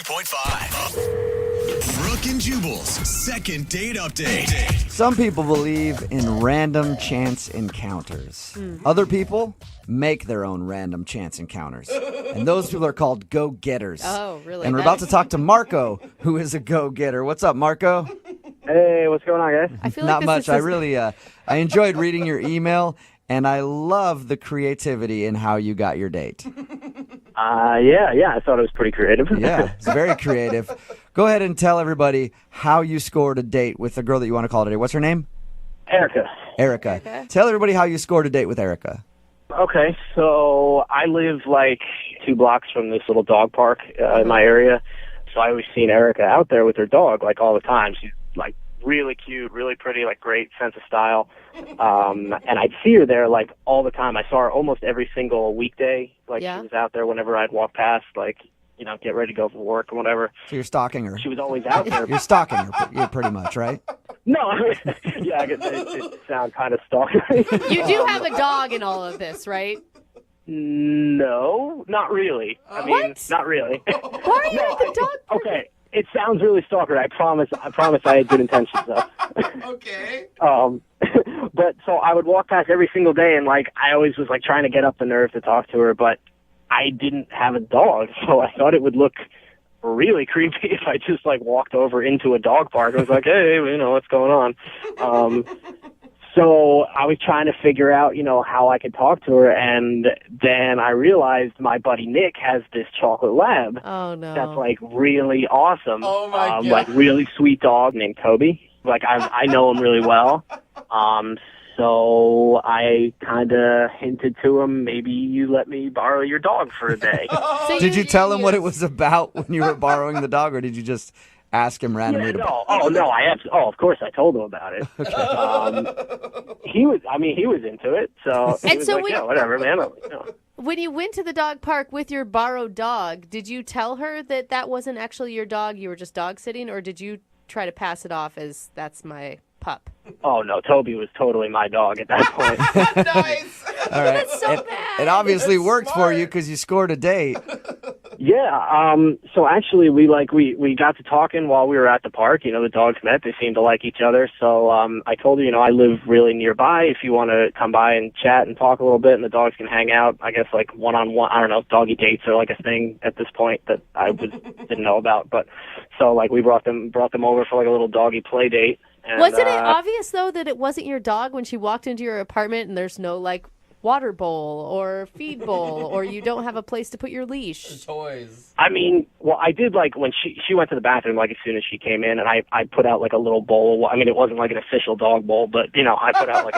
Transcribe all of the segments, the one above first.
92.5. Brooke and Jubal's second date update. Some people believe in random chance encounters. Other people make their own random chance encounters. And those people are called go-getters. Oh, really? And we're about to talk to Marco, who is a go-getter. What's up, Marco? Hey, what's going on, guys? I feel Not like this much. is I enjoyed reading your email, and I love the creativity in how you got your date. Yeah, I thought it was pretty creative. Yeah, it's very creative. Go ahead and tell everybody how you scored a date with the girl that you want to call today. What's her name? Erica. Erica. Tell everybody how you scored a date with Erica. Okay, so I live like 2 blocks from this little dog park in my area, so I always seen Erica out there with her dog like all the time. She's like really cute, really pretty, like great sense of style. And I'd see her there like all the time. I saw her almost every single weekday. Like Yeah. she was out there whenever I'd walk past, like, you know, get ready to go for work or whatever. So you're stalking her. She was always out there. You're stalking her, you're pretty much, right? No, yeah, I guess it sounds kind of stalkery. You do have a dog in all of this, right? No, not really. I mean, What? not really. Why are you at the dog park? Okay, it sounds really stalker. I promise I had good intentions though. Okay. But so I would walk past every single day, and like I always was like trying to get up the nerve to talk to her, but I didn't have a dog, so I thought it would look really creepy if I just like walked over into a dog park. I was like, hey, you know, what's going on? So I was trying to figure out, you know, how I could talk to her, and then I realized my buddy Nick has this chocolate lab Oh, no. that's like really awesome. Oh, my God. Like really sweet dog named Toby. Like I know him really well. So I kind of hinted to him, maybe you let me borrow your dog for a day. So Did you tell him what it was about when you were borrowing the dog, or did you just ask him randomly to No, of course I told him about it. He was into it, so he And was so like, we- yeah, whatever, man. You know. When you went to the dog park with your borrowed dog, did you tell her that that wasn't actually your dog, you were just dog sitting, or did you try to pass it off as that's my pup? Oh no, Toby was totally my dog at that point. Nice. All right. That's so bad. It obviously That's worked for smart. you because you scored a date. Yeah, so actually we got to talking while we were at the park. You know, the dogs met, they seemed to like each other. So I told her, you know, I live really nearby. If you want to come by and chat and talk a little bit and the dogs can hang out, I guess like one-on-one, I don't know, doggy dates are like a thing at this point that I didn't know about. But so like we brought them over for like a little doggy play date. And, Wasn't it obvious, though, that it wasn't your dog when she walked into your apartment and there's no, like, water bowl or feed bowl or you don't have a place to put your leash? Toys. I mean, well, I did like when she went to the bathroom like as soon as she came in, and I put out like a little bowl. I mean, it wasn't like an official dog bowl, but you know, I put out like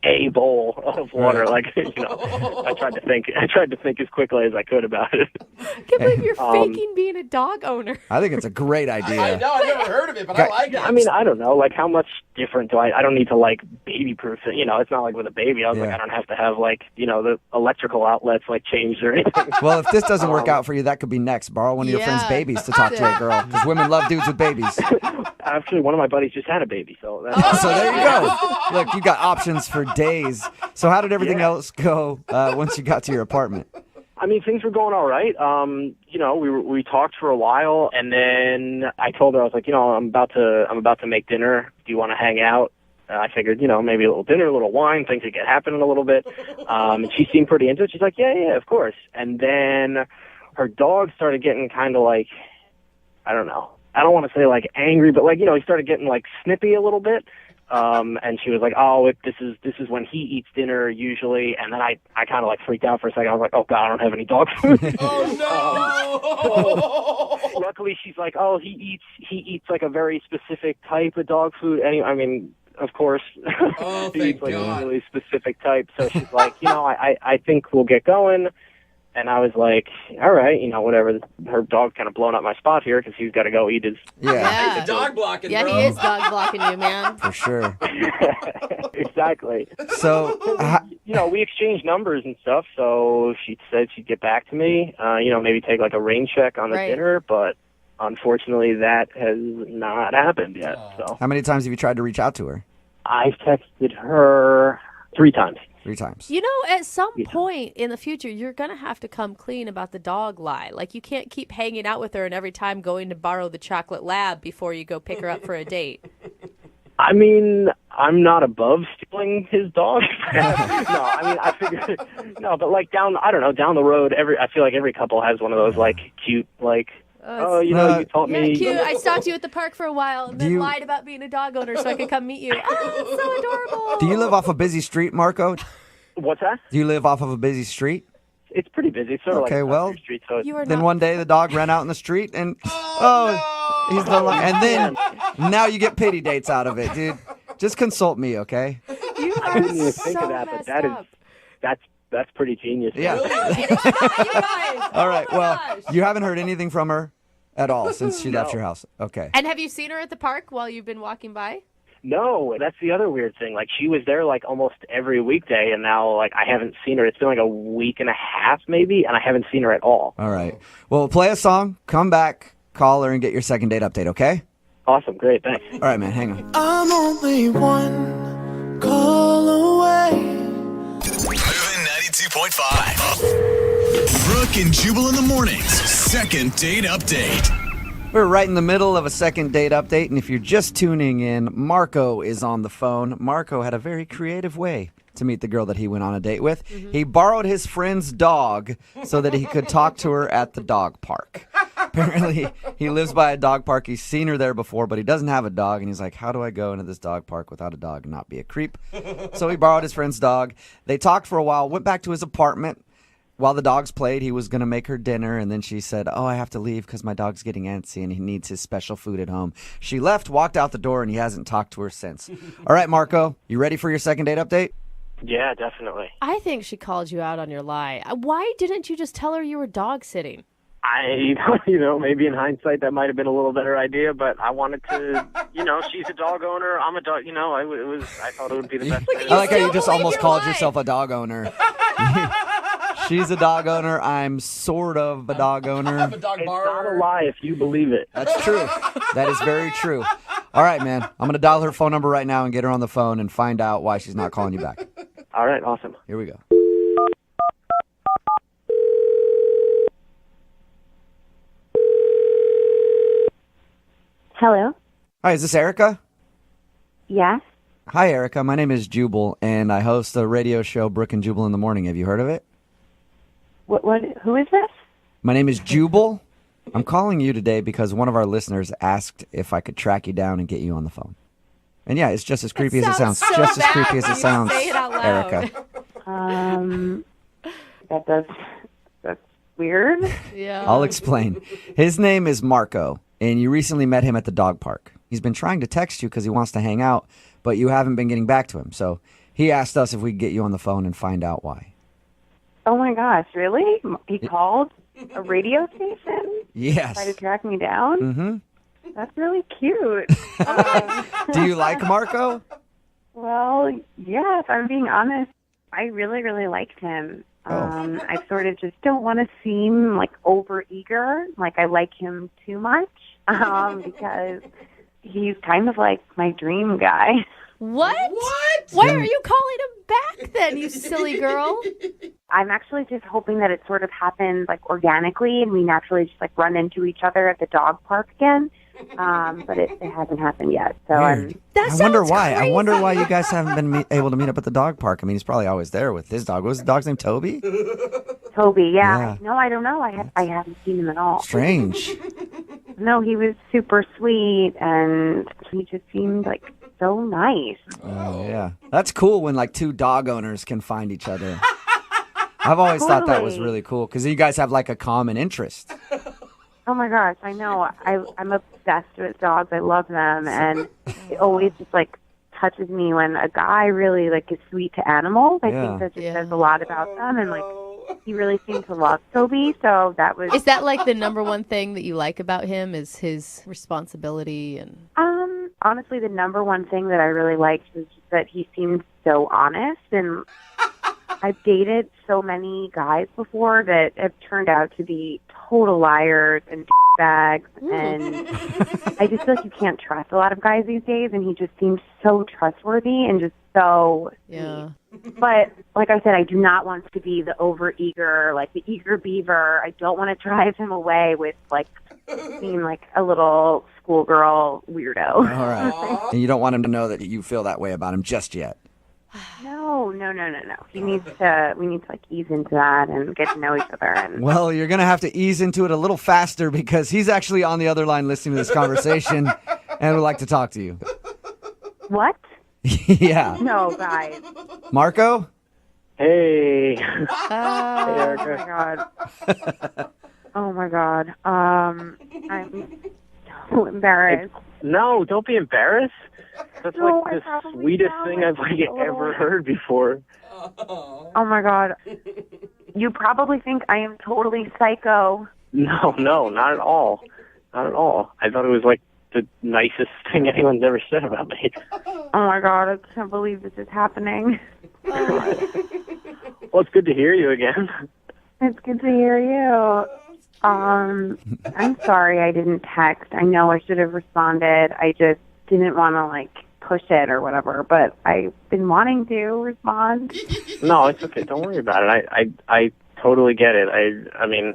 a bowl of water. Like, you know, I tried to think as quickly as I could about it. I can't believe you're faking being a dog owner. I think it's a great idea. I know, I've never heard of it, but I like it. I mean, I don't know, like how much different do I don't need to like baby proof it. You know, it's not like with a baby. I was like, Yeah. I don't have to have like, you know, the electrical outlets like changed or anything. Well, if this doesn't work out for you, that could be next. Borrow one of your friend's Yeah. babies to talk to a girl, because women love dudes with babies. Actually, one of my buddies just had a baby, so that's So there you go. Look, you got options for days. So how did everything else go once you got to your apartment? I mean, things were going all right. You know, we talked for a while, and then I told her, I was like, you know, I'm about to make dinner. Do you want to hang out? I figured, you know, maybe a little dinner, a little wine, things would get happening a little bit. And she seemed pretty into it. She's like, yeah, of course. And then her dog started getting kind of like, I don't know. I don't want to say like angry, but like, you know, he started getting like snippy a little bit. And she was like, oh, this is when he eats dinner usually. And then I kind of like freaked out for a second. I was like, oh God, I don't have any dog food. Oh, no. So, luckily she's like, oh, he eats like a very specific type of dog food. I mean, of course, Oh, he thank eats like God. a really specific type. So she's like, you know, I think we'll get going. And I was like, all right, you know, whatever. Her dog's kind of blown up my spot here because he's got to go eat his. Yeah, He's dog blocking, Yeah, bro. he is dog blocking you, man. for sure. Exactly. So, You know, we exchanged numbers and stuff. So she said she'd get back to me. You know, maybe take like a rain check on the Right. dinner, but unfortunately, that has not happened yet. So how many times have you tried to reach out to her? I've texted her 3 times. 3 times. You know, at some point in the future, you're going to have to come clean about the dog lie. Like, you can't keep hanging out with her and every time going to borrow the chocolate lab before you go pick her up for a date. I mean, I'm not above stealing his dog. No, I mean, I figure, no, but like down the road, I feel like every couple has one of those like cute, like, you taught Yeah, me. cute. I stalked you at the park for a while and then lied about being a dog owner so I could come meet you. Oh, it's so adorable. Do you live off a busy street, Marco? What's that? Do you live off of a busy street? It's pretty busy. It's sort of like a country street. So You are Then not... one day the dog ran out in the street and he's the and then now you get pity dates out of it, dude. Just consult me, okay? You I are didn't even so think of that, but messed that up. is that's pretty genius. Yeah. It's not, you guys. All right. Oh my Well, gosh. you haven't heard anything from her at all since she left your house. Okay. And have you seen her at the park while you've been walking by? No, that's the other weird thing. Like, she was there like almost every weekday, and now like I haven't seen her. It's been like a week and a half maybe, and I haven't seen her at all. All right. Well, play a song, come back, call her, and get your second date update, okay? Awesome, great, thanks. All right, man. Hang on. I'm only one call away. Moving 92.5. Brooke and Jubal in the mornings. Second date update. We're right in the middle of a second date update, and if you're just tuning in, Marco is on the phone. Marco had a very creative way to meet the girl that he went on a date with. He borrowed his friend's dog so that he could talk to her at the dog park. Apparently, he lives by a dog park. He's seen her there before, but he doesn't have a dog, and he's like, how do I go into this dog park without a dog and not be a creep? So he borrowed his friend's dog. They talked for a while, went back to his apartment. While the dogs played, he was going to make her dinner, and then she said, I have to leave because my dog's getting antsy and he needs his special food at home. She left, walked out the door, and he hasn't talked to her since. All right, Marco, you ready for your second date update? Yeah, definitely. I think she called you out on your lie. Why didn't you just tell her you were dog sitting? Maybe in hindsight that might have been a little better idea, but I wanted to, she's a dog owner. I'm a dog, I thought it would be the best thing. I like how you Don't just believe almost your called lie. yourself a dog owner. She's a dog owner. I'm sort of a dog owner. I'm a dog It's not borrower. a lie if you believe it. That's true. That is very true. All right, man. I'm going to dial her phone number right now and get her on the phone and find out why she's not calling you back. All right, awesome. Here we go. Hello. Hi, is this Erica? Yes. Hi, Erica. My name is Jubal, and I host the radio show Brooke and Jubal in the Morning. Have you heard of it? What? Who is this? My name is Jubal. I'm calling you today because one of our listeners asked if I could track you down and get you on the phone. And yeah, it's just as creepy as it sounds. so Just as bad creepy as when it you sounds, say it out loud. Erica. That's weird. Yeah. I'll explain. His name is Marco, and you recently met him at the dog park. He's been trying to text you because he wants to hang out, but you haven't been getting back to him. So he asked us if we could get you on the phone and find out why. Oh my gosh, really? He called a radio station? Yes. Tried to track me down? Mm-hmm. That's really cute. Do you like Marco? Well, yeah, if I'm being honest, I really, really liked him. Oh. I sort of just don't want to seem like overeager, like I like him too much, because he's kind of like my dream guy. What? What? Why are you calling him back then, you silly girl? I'm actually just hoping that it sort of happens like organically and we naturally just like run into each other at the dog park again. But it hasn't happened yet. So Weird. That I wonder sounds why. I wonder crazy. why you guys haven't been able to meet up at the dog park. I mean, he's probably always there with his dog. What was the dog's name? Toby? Toby, Yeah. No, I don't know. I haven't seen him at all. Strange. No, he was super sweet and he just seemed like so nice. Oh, yeah. That's cool when like two dog owners can find each other. I've always thought that was Totally. really cool because you guys have like a common interest. Oh my gosh, I know. I'm obsessed with dogs. I love them, and it always just like touches me when a guy really like is sweet to animals. I Yeah. think that just Yeah. says a lot about them, and like he really seemed to love Toby. So that was Is that like the number one thing that you like about him is his responsibility and honestly the number one thing that I really liked was just that he seemed so honest, and I've dated so many guys before that have turned out to be total liars and bags, and I just feel like you can't trust a lot of guys these days, and he just seemed so trustworthy and just so Yeah. sweet. But like I said, I do not want to be the overeager, like the eager beaver. I don't want to drive him away with like being like a little schoolgirl weirdo. All right. And you don't want him to know that you feel that way about him just yet. No. We need to like ease into that and get to know each other. And Well, you're going to have to ease into it a little faster because he's actually on the other line listening to this conversation and would like to talk to you. what? Yeah. No, guys. Marco? Hey. Oh Erica. my god. Oh my god. I'm so embarrassed. No, don't be embarrassed. That's No, like I the probably sweetest sound thing like I've like a little- ever heard before. Oh my god. You probably think I am totally psycho. No, not at all. Not at all. I thought it was like the nicest thing anyone's ever said about me. Oh my god, I can't believe this is happening. Well, it's good to hear you again. It's good to hear you. I'm sorry I didn't text. I know I should have responded. I just didn't want to like push it or whatever, but I've been wanting to respond. No, it's okay. Don't worry about it. I totally get it. I mean,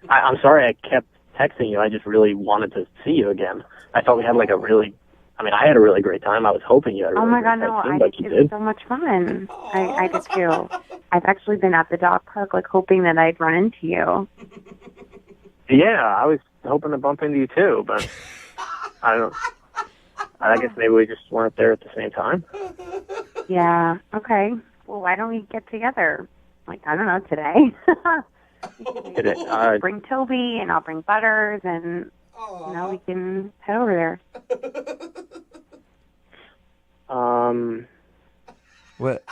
I'm sorry I kept texting you. I just really wanted to see you again. I thought we had like I had a really great time. I was hoping you had a really Oh my great god, no, time. Seemed like you it did. was so much fun. I did too. I've actually been at the dog park like hoping that I'd run into you. Yeah, I was hoping to bump into you too, but I guess maybe we just weren't there at the same time. Yeah, okay. Well, why don't we get together? Like, I don't know, today? Bring Toby and I'll bring Butters and, we can head over there. What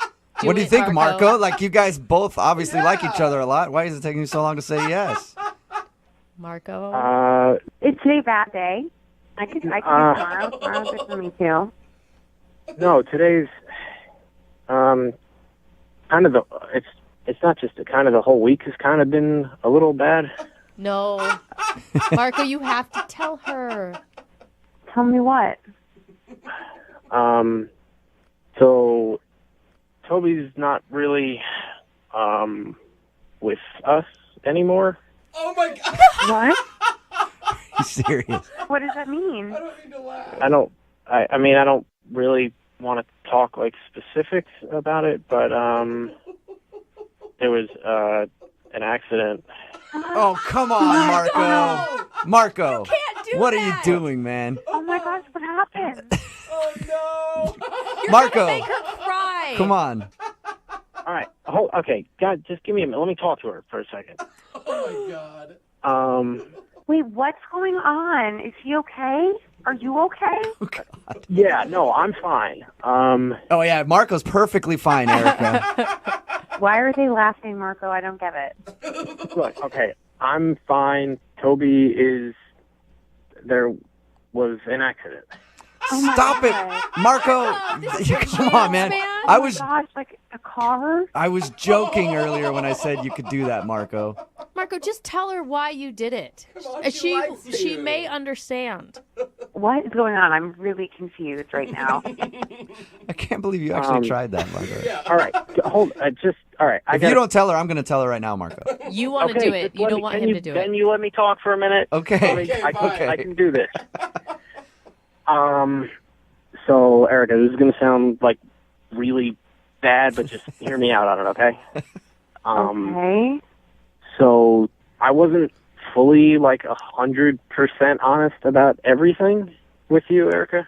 Do do you it, think, Marco. Marco? Like, you guys both obviously like each other a lot. Why is it taking you so long to say yes? Marco? Is today a bad day? I can do tomorrow. Tomorrow's good for me, too. No, today's kind of it's not just kind of the whole week has kind of been a little bad. No. Marco, you have to tell her. Tell me what? So Toby's not really with us anymore. Oh my god! What? You serious? What does that mean? I don't mean to laugh. I mean I don't really want to talk like specifics about it, but there was an accident. Oh, come on, Marco. Marco, what are you that. doing, man? Oh my gosh, what happened? Oh no! You're Marco. gonna make her cry. Come on. All right, okay, God, just give me a minute. Let me talk to her for a second. Oh my god! Wait, what's going on? Is he okay? Are you okay? Oh, God. Yeah, no, I'm fine. Oh, yeah, Marco's perfectly fine, Erica. Why are they laughing, Marco? I don't get it. Look, okay, I'm fine. There was an accident. Oh my Stop it. God. Marco, this is your come on, man. chance, man. I Oh was my gosh, like a car? I was joking earlier when I said you could do that, Marco. Marco, just tell her why you did it. on, she likes She you. may understand. What is going on? I'm really confused right now. I can't believe you actually tried that, Marco. All right, all right. If you don't tell her, I'm going to tell her right now, Marco. You want to do it. You don't want him to do Then it. you let me talk for a minute. Okay. Okay, I can do this. So, Erica, this is going to sound like really bad, but just hear me out on it, okay? Okay. So, I wasn't fully, 100% honest about everything with you, Erica.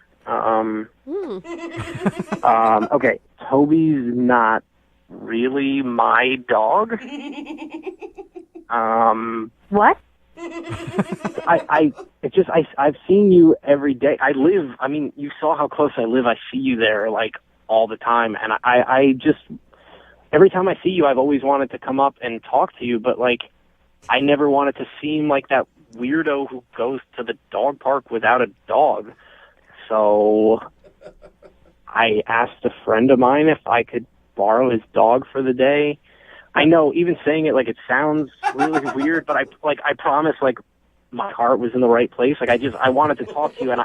Okay, Toby's not really my dog. What? I've seen you every day. You saw how close I live. I see you there all the time, and I just every time I see you, I've always wanted to come up and talk to you, but I never wanted to seem like that weirdo who goes to the dog park without a dog. So I asked a friend of mine if I could borrow his dog for the day. I know, even saying it it sounds really weird, but I promise my heart was in the right place. I wanted to talk to you, and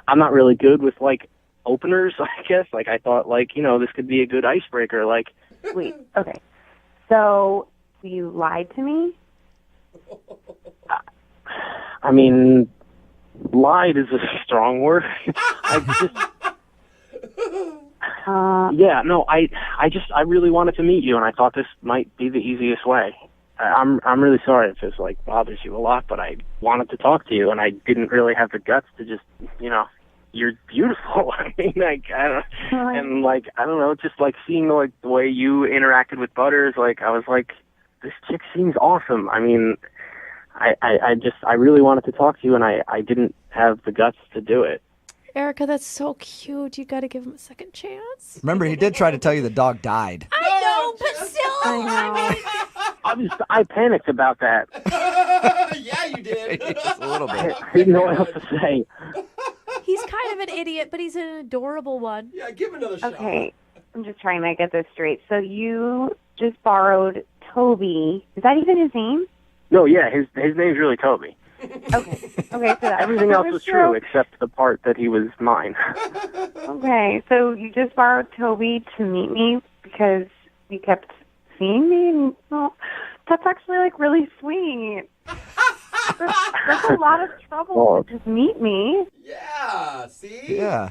I'm not really good with openers, I guess. Like, I thought, like, this could be a good icebreaker. Like, Wait, okay. So you lied to me? I mean, lied is a strong word. I really wanted to meet you, and I thought this might be the easiest way. I'm really sorry if this like bothers you a lot, but I wanted to talk to you, and I didn't really have the guts to just, you're beautiful. I mean, like, I don't know, just like seeing the way you interacted with Butters, like, I was like, this chick seems awesome. I mean, I really wanted to talk to you, and I didn't have the guts to do it. Erica, that's so cute. You got to give him a second chance. Remember, he did try to tell you the dog died. I know, but still. I panicked about that. Yeah, you did. Just a little bit. I didn't know what else to say. He's kind of an idiot, but he's an adorable one. Yeah, give him another shot. Okay, I'm just trying to get this straight. So you just borrowed Toby. Is that even his name? No, yeah, his name's really Toby. Okay, so that Everything else was true except the part that he was mine. Okay, so you just borrowed Toby to meet me because you kept seeing me? Well, that's actually, like, really sweet. That's a lot of trouble to just meet me. Yeah, see? Yeah.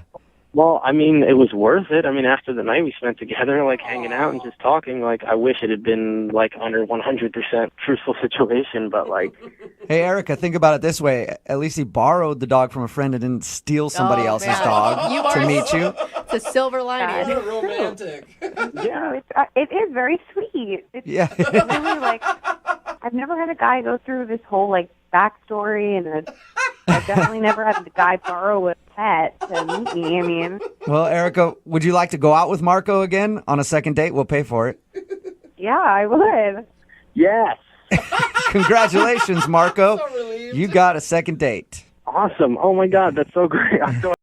Well, I mean, it was worth it. I mean, after the night we spent together, like, hanging out and just talking, like, I wish it had been, like, under 100% truthful situation, but, like... Hey, Erica, think about it this way. At least he borrowed the dog from a friend and didn't steal somebody else's man. dog to meet you. It's a silver lining. What a romantic. Yeah, it is very sweet. It's Yeah. really, like, I've never had a guy go through this whole, like, backstory, and I've definitely never had a guy borrow a pet to meet me. I mean... Well, Erica, would you like to go out with Marco again on a second date? We'll pay for it. Yeah, I would. Yes! Congratulations, Marco. So relieved. You got a second date. Awesome. Oh, my God, that's so great. I'm so